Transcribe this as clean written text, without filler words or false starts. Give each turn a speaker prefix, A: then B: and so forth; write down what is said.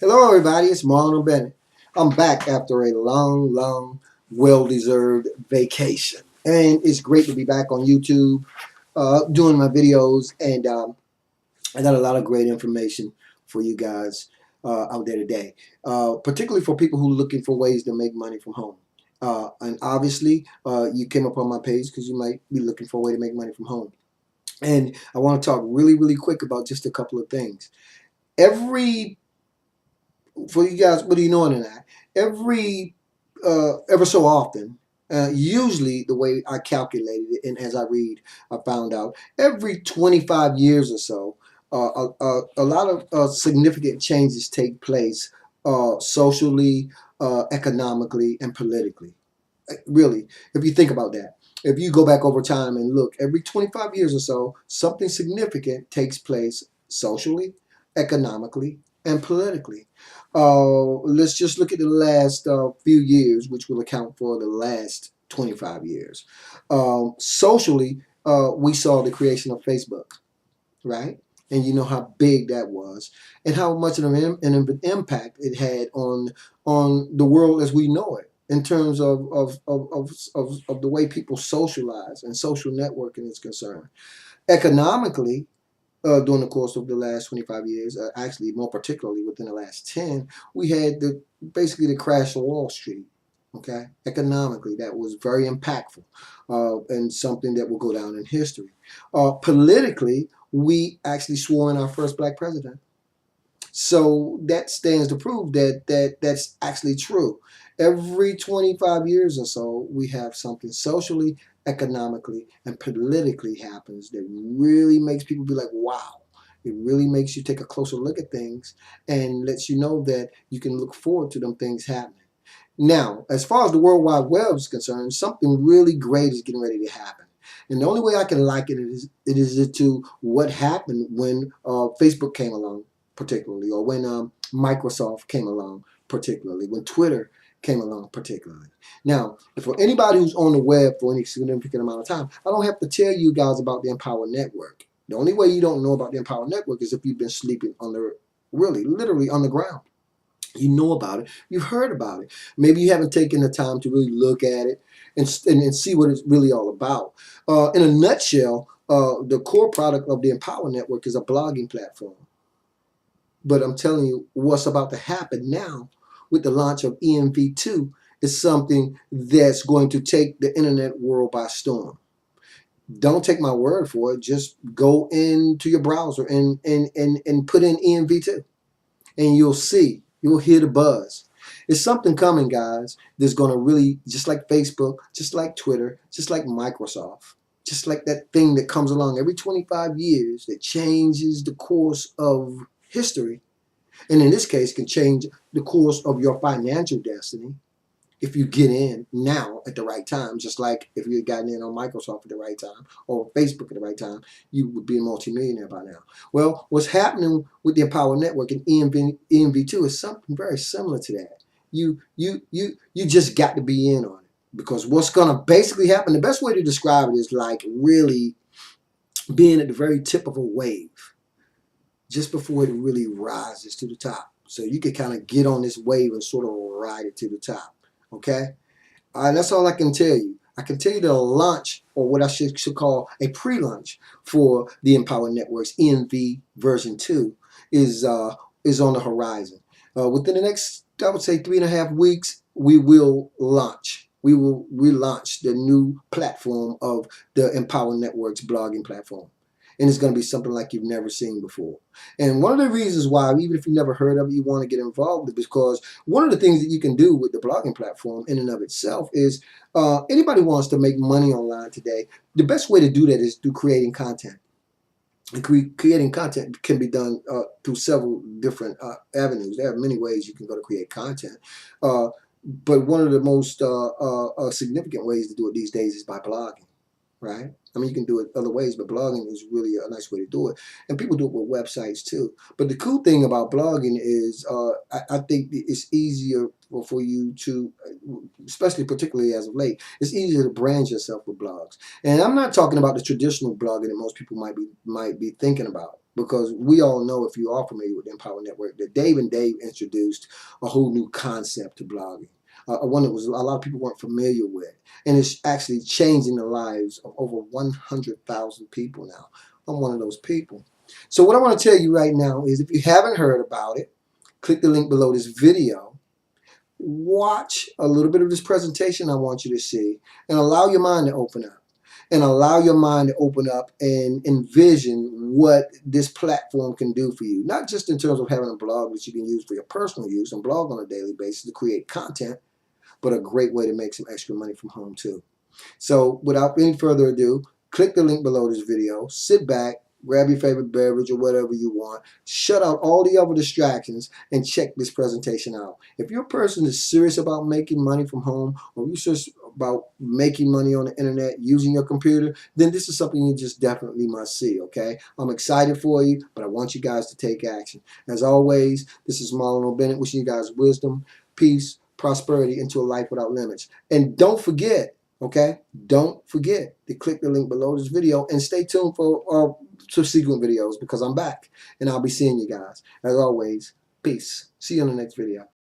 A: Hello, everybody. It's Marlon Bennett. I'm back after a long, well-deserved vacation, and it's great to be back on YouTube, doing my videos, and I got a lot of great information for you guys out there today, particularly for people who are looking for ways to make money from home. And obviously, you came up on my page because you might be looking for a way to make money from home. And I want to talk really quick about just a couple of things. Every For you guys, whether you know it or not, every ever so often, usually the way I calculated it, and as I read, I found out every 25 years or so, a lot of significant changes take place socially, economically, and politically. Really, if you think about that. If you go back over time and look, every 25 years or so, something significant takes place socially, economically, and politically. Let's just look at the last few years, which will account for the last 25 years. Socially, we saw the creation of Facebook, right? And you know how big that was, and how much of an impact it had on the world as we know it, in terms of the way people socialize and social networking is concerned. Economically, during the course of the last 25 years, actually more particularly within the last 10, we had basically the crash of Wall Street. Okay, economically, that was very impactful, and something that will go down in history. Politically, we actually swore in our first black president. So that stands to prove that's actually true. Every 25 years or so, we have something socially, economically, and politically happens that really makes people be like, wow. It really makes you take a closer look at things and lets you know that you can look forward to them things happening. Now, as far as the World Wide Web is concerned, something really great is getting ready to happen. And the only way I can liken it is to what happened when Facebook came along, particularly, or when Microsoft came along, particularly, when Twitter came along, particularly. Now, for anybody who's on the web for any significant amount of time, I don't have to tell you guys about the Empower Network. The only way you don't know about the Empower Network is if you've been sleeping on the, really, literally on the ground. You know about it. You've heard about it. Maybe you haven't taken the time to really look at it and see what it's really all about. In a nutshell, the core product of the Empower Network is a blogging platform. But I'm telling you, what's about to happen now with the launch of ENV2 is something that's going to take the internet world by storm. Don't take my word for it. Just go into your browser and put in ENV2, and you'll see. You'll hear the buzz. It's something coming, guys, that's going to really, just like Facebook, just like Twitter, just like Microsoft, just like that thing that comes along every 25 years that changes the course of history, and in this case can change the course of your financial destiny if you get in now at the right time. Just like if you had gotten in on Microsoft at the right time or Facebook at the right time, you would be a multimillionaire by now. Well, what's happening with the Empower Network and ENV2 is something very similar to that. You just got to be in on it, because what's going to basically happen, the best way to describe it is like really being at the very tip of a wave just before it really rises to the top. So you can kind of get on this wave and sort of ride it to the top. Okay? That's all I can tell you. I can tell you the launch, or what I should call a pre-launch for the Empower Network's ENV version 2 is on the horizon. Within the next, I would say, 3.5 weeks, we will launch. We will relaunch the new platform of the Empower Network's blogging platform. And it's going to be something like you've never seen before. And one of the reasons why, even if you've never heard of it, you want to get involved, is because one of the things that you can do with the blogging platform in and of itself is anybody wants to make money online today. The best way to do that is through creating content. And creating content can be done through several different avenues. There are many ways you can go to create content. But one of the most significant ways to do it these days is by blogging. Right? I mean, you can do it other ways, but blogging is really a nice way to do it. And people do it with websites too. But the cool thing about blogging is I think it's easier for you to, especially particularly as of late, it's easier to brand yourself with blogs. And I'm not talking about the traditional blogging that most people might be thinking about. because we all know, if you are familiar with the Empower Network, that Dave and Dave introduced a whole new concept to blogging. One that was a lot of people weren't familiar with, and it's actually changing the lives of over 100,000 people now. I'm one of those people. So what I want to tell you right now is, if you haven't heard about it, click the link below this video. Watch a little bit of this presentation I want you to see, and allow your mind to open up. And allow your mind to open up and envision what this platform can do for you. Not just in terms of having a blog that you can use for your personal use and blog on a daily basis to create content, but a great way to make some extra money from home too. So without any further ado, click the link below this video, sit back, grab your favorite beverage or whatever you want, shut out all the other distractions, and check this presentation out. If you're a person that's serious about making money from home, or you're serious about making money on the internet using your computer, then this is something you just definitely must see, okay? I'm excited for you, but I want you guys to take action. As always, this is Marlon O'Bennett wishing you guys wisdom, peace, prosperity into a life without limits. And don't forget, okay, don't forget to click the link below this video and stay tuned for subsequent videos, because I'm back and I'll be seeing you guys. As always, peace. See you in the next video.